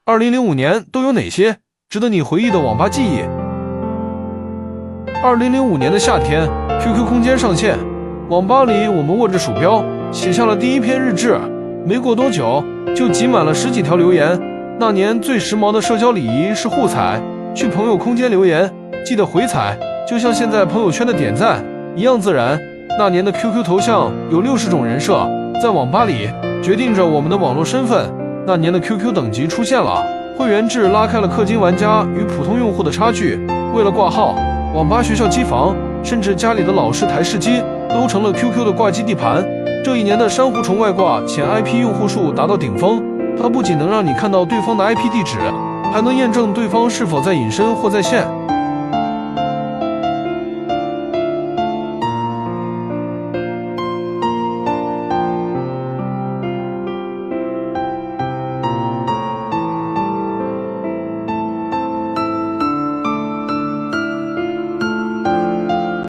2005年都有哪些值得你回忆的网吧记忆？2005年的夏天 ，QQ 空间上线，网吧里我们握着鼠标，写下了第一篇日志。没过多久，就挤满了10几条留言。那年最时髦的社交礼仪是互踩，去朋友空间留言，记得回踩，就像现在朋友圈的点赞一样自然。那年的 QQ 头像有60种人设，在网吧里决定着我们的网络身份。那年的 QQ 等级出现了，会员制拉开了氪金玩家与普通用户的差距。为了挂号，网吧、学校机房，甚至家里的老式台式机，都成了 QQ 的挂机地盘。这一年的珊瑚虫外挂前 IP 用户数达到顶峰，它不仅能让你看到对方的 IP 地址，还能验证对方是否在隐身或在线。